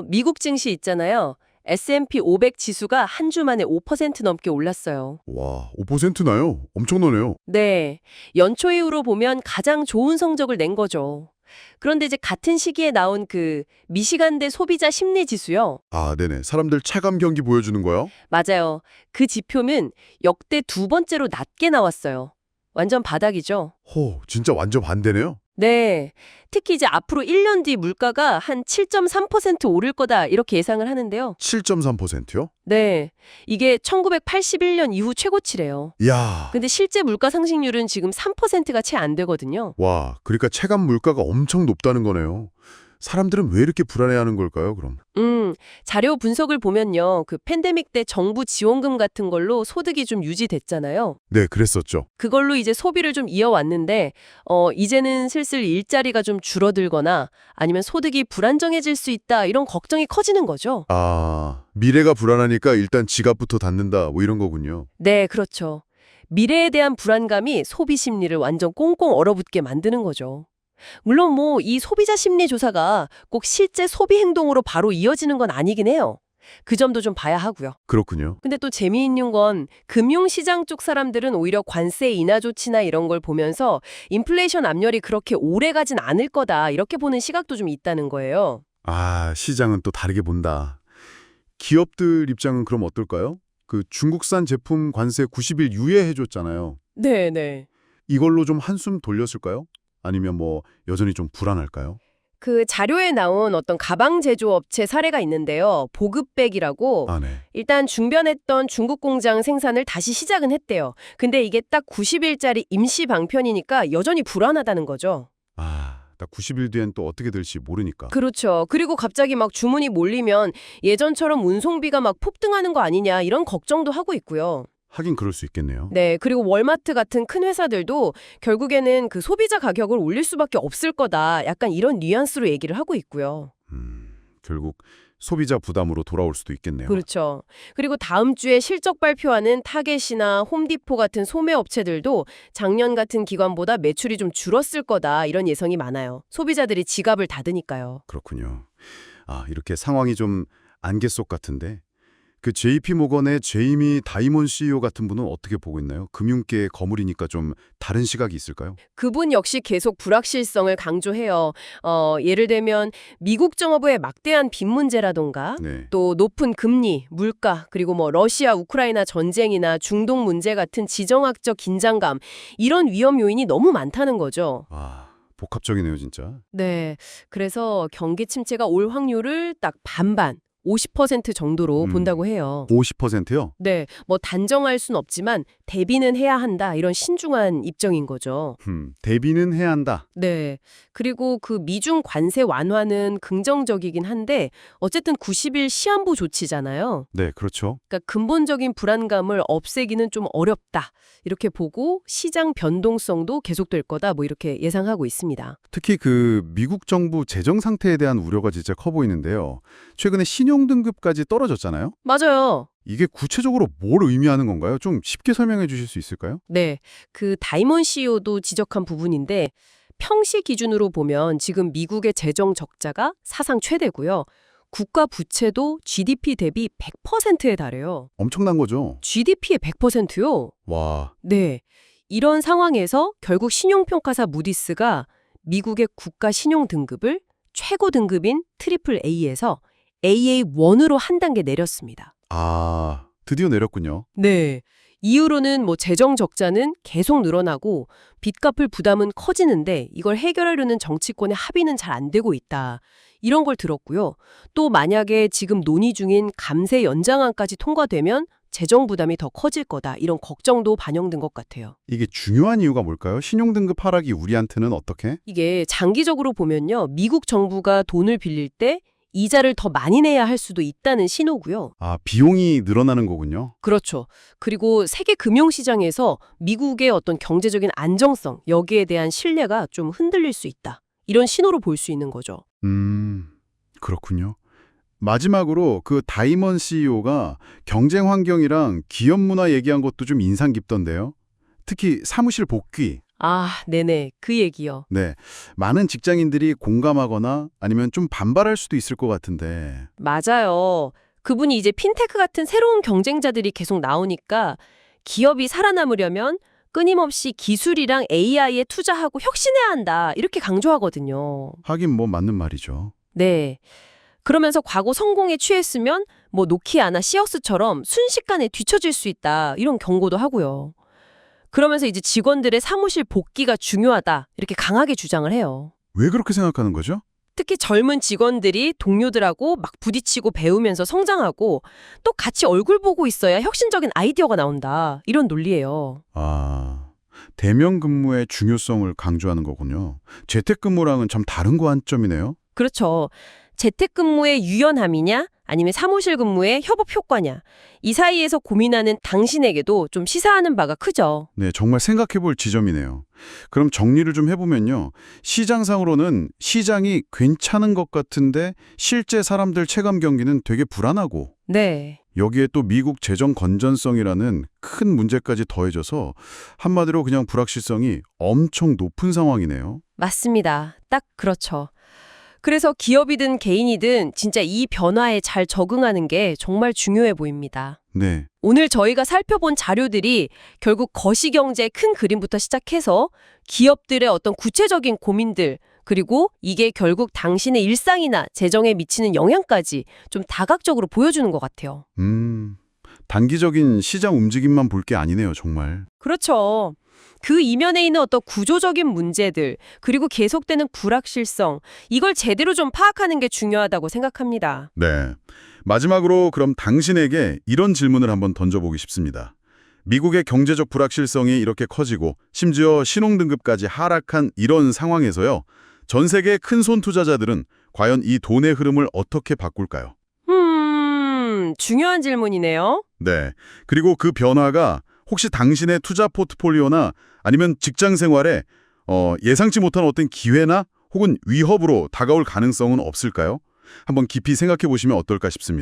미국 증시 있잖아요. S&P 500 지수가 한 주 만에 5% 넘게 올랐어요. 와, 5%나요? 엄청나네요. 네. 연초 이후로 보면 가장 좋은 성적을 낸 거죠. 그런데 이제 같은 시기에 나온 그 미시간대 소비자 심리 지수요. 아, 네네. 사람들 체감 경기 보여주는 거요? 맞아요. 그 지표는 역대 두 번째로 낮게 나왔어요. 완전 바닥이죠. 진짜 완전 반대네요. 네. 특히 이제 앞으로 1년 뒤 물가가 한 7.3% 오를 거다 이렇게 예상을 하는데요. 7.3%요? 네. 이게 1981년 이후 최고치래요. 이야. 근데 실제 물가 상승률은 지금 3%가 채 안 되거든요. 와, 그러니까 체감 물가가 엄청 높다는 거네요. 사람들은 왜 이렇게 불안해하는 걸까요, 그럼? 자료 분석을 보면요. 그 팬데믹 때 정부 지원금 같은 걸로 소득이 좀 유지됐잖아요. 네, 그랬었죠. 그걸로 이제 소비를 좀 이어왔는데 이제는 슬슬 일자리가 좀 줄어들거나 아니면 소득이 불안정해질 수 있다 이런 걱정이 커지는 거죠. 아, 미래가 불안하니까 일단 지갑부터 닫는다, 뭐 이런 거군요. 네, 그렇죠. 미래에 대한 불안감이 소비 심리를 완전 꽁꽁 얼어붙게 만드는 거죠. 물론 뭐 이 소비자 심리 조사가 꼭 실제 소비 행동으로 바로 이어지는 건 아니긴 해요. 그 점도 좀 봐야 하고요. 그렇군요. 근데 또 재미있는 건 금융시장 쪽 사람들은 오히려 관세 인하 조치나 이런 걸 보면서 인플레이션 압력이 그렇게 오래 가진 않을 거다 이렇게 보는 시각도 좀 있다는 거예요. 아, 시장은 또 다르게 본다. 기업들 입장은 그럼 어떨까요? 그 중국산 제품 관세 90일 유예해줬잖아요. 네네. 이걸로 좀 한숨 돌렸을까요? 아니면 뭐 여전히 좀 불안할까요? 그 자료에 나온 어떤 가방 제조업체 사례가 있는데요. 보급백이라고 아, 네. 일단 중변했던 중국 공장 생산을 다시 시작은 했대요. 근데 이게 딱 90일짜리 임시 방편이니까 여전히 불안하다는 거죠. 아, 딱 90일 뒤엔 또 어떻게 될지 모르니까. 그렇죠. 그리고 갑자기 막 주문이 몰리면 예전처럼 운송비가 막 폭등하는 거 아니냐 이런 걱정도 하고 있고요. 하긴 그럴 수 있겠네요. 네, 그리고 월마트 같은 큰 회사들도 결국에는 그 소비자 가격을 올릴 수밖에 없을 거다. 약간 이런 뉘앙스로 얘기를 하고 있고요. 결국 소비자 부담으로 돌아올 수도 있겠네요. 그렇죠. 그리고 다음 주에 실적 발표하는 타겟이나 홈디포 같은 소매 업체들도 작년 같은 기간보다 매출이 좀 줄었을 거다. 이런 예상이 많아요. 소비자들이 지갑을 닫으니까요. 그렇군요. 아, 이렇게 상황이 좀 안개 속 같은데 그 JP 모건의 제이미 다이몬 CEO 같은 분은 어떻게 보고 있나요? 금융계의 거물이니까 좀 다른 시각이 있을까요? 그분 역시 계속 불확실성을 강조해요. 예를 들면 미국 정부의 막대한 빚 문제라던가 네. 또 높은 금리, 물가, 그리고 뭐 러시아 우크라이나 전쟁이나 중동 문제 같은 지정학적 긴장감 이런 위험 요인이 너무 많다는 거죠. 아, 복합적이네요, 진짜. 네. 그래서 경기 침체가 올 확률을 딱 반반, 50% 정도로 본다고 해요. 50%요? 네. 뭐 단정할 순 없지만 대비는 해야 한다. 이런 신중한 입장인 거죠. 대비는 해야 한다. 네. 그리고 그 미중 관세 완화는 긍정적이긴 한데 어쨌든 90일 시한부 조치잖아요. 네, 그렇죠. 그러니까 근본적인 불안감을 없애기는 좀 어렵다. 이렇게 보고 시장 변동성도 계속될 거다. 뭐 이렇게 예상하고 있습니다. 특히 그 미국 정부 재정 상태에 대한 우려가 진짜 커 보이는데요. 최근에 신용 등급까지 떨어졌잖아요. 맞아요. 이게 구체적으로 뭘 의미하는 건가요? 좀 쉽게 설명해 주실 수 있을까요? 네. 그 다이몬 CEO도 지적한 부분인데 평시 기준으로 보면 지금 미국의 재정 적자가 사상 최대고요. 국가 부채도 GDP 대비 100%에 달해요. 엄청난 거죠. GDP의 100%요? 와, 네. 이런 상황에서 결국 신용평가사 무디스가 미국의 국가 신용 등급을 최고 등급인 트리플 A에서 AA1으로 한 단계 내렸습니다. 아, 드디어 내렸군요. 네. 이후로는 뭐 재정 적자는 계속 늘어나고 빚 갚을 부담은 커지는데 이걸 해결하려는 정치권의 합의는 잘 안 되고 있다. 이런 걸 들었고요. 또 만약에 지금 논의 중인 감세 연장안까지 통과되면 재정 부담이 더 커질 거다. 이런 걱정도 반영된 것 같아요. 이게 중요한 이유가 뭘까요? 신용 등급 하락이 우리한테는 어떻게? 이게 장기적으로 보면요. 미국 정부가 돈을 빌릴 때 이자를 더 많이 내야 할 수도 있다는 신호고요. 아, 비용이 늘어나는 거군요. 그렇죠. 그리고 세계 금융시장에서 미국의 어떤 경제적인 안정성, 여기에 대한 신뢰가 좀 흔들릴 수 있다. 이런 신호로 볼 수 있는 거죠. 그렇군요. 마지막으로 그 다이먼 CEO가 경쟁 환경이랑 기업 문화 얘기한 것도 좀 인상 깊던데요. 특히 사무실 복귀. 아, 네네. 그 얘기요. 네, 많은 직장인들이 공감하거나 아니면 좀 반발할 수도 있을 것 같은데. 맞아요. 그분이 이제 핀테크 같은 새로운 경쟁자들이 계속 나오니까 기업이 살아남으려면 끊임없이 기술이랑 AI에 투자하고 혁신해야 한다. 이렇게 강조하거든요. 하긴 뭐 맞는 말이죠. 네. 그러면서 과거 성공에 취했으면 뭐 노키아나 시어스처럼 순식간에 뒤처질 수 있다. 이런 경고도 하고요. 그러면서 이제 직원들의 사무실 복귀가 중요하다. 이렇게 강하게 주장을 해요. 왜 그렇게 생각하는 거죠? 특히 젊은 직원들이 동료들하고 막 부딪히고 배우면서 성장하고 또 같이 얼굴 보고 있어야 혁신적인 아이디어가 나온다. 이런 논리예요. 아, 대면 근무의 중요성을 강조하는 거군요. 재택근무랑은 참 다른 관점이네요. 그렇죠. 재택근무의 유연함이냐 아니면 사무실 근무의 협업 효과냐. 이 사이에서 고민하는 당신에게도 좀 시사하는 바가 크죠. 네, 정말 생각해 볼 지점이네요. 그럼 정리를 좀 해보면요. 시장상으로는 시장이 괜찮은 것 같은데 실제 사람들 체감 경기는 되게 불안하고 네. 여기에 또 미국 재정 건전성이라는 큰 문제까지 더해져서 한마디로 그냥 불확실성이 엄청 높은 상황이네요. 맞습니다. 딱 그렇죠. 그래서 기업이든 개인이든 진짜 이 변화에 잘 적응하는 게 정말 중요해 보입니다. 네, 오늘 저희가 살펴본 자료들이 결국 거시경제의 큰 그림부터 시작해서 기업들의 어떤 구체적인 고민들, 그리고 이게 결국 당신의 일상이나 재정에 미치는 영향까지 좀 다각적으로 보여주는 것 같아요. 단기적인 시장 움직임만 볼 게 아니네요, 정말. 그렇죠. 그 이면에 있는 어떤 구조적인 문제들, 그리고 계속되는 불확실성, 이걸 제대로 좀 파악하는 게 중요하다고 생각합니다. 네. 마지막으로 그럼 당신에게 이런 질문을 한번 던져보고 싶습니다. 미국의 경제적 불확실성이 이렇게 커지고 심지어 신용등급까지 하락한 이런 상황에서요. 전 세계 큰 손 투자자들은 과연 이 돈의 흐름을 어떻게 바꿀까요? 중요한 질문이네요. 네. 그리고 그 변화가 혹시 당신의 투자 포트폴리오나 아니면 직장 생활에 예상치 못한 어떤 기회나 혹은 위협으로 다가올 가능성은 없을까요? 한번 깊이 생각해 보시면 어떨까 싶습니다.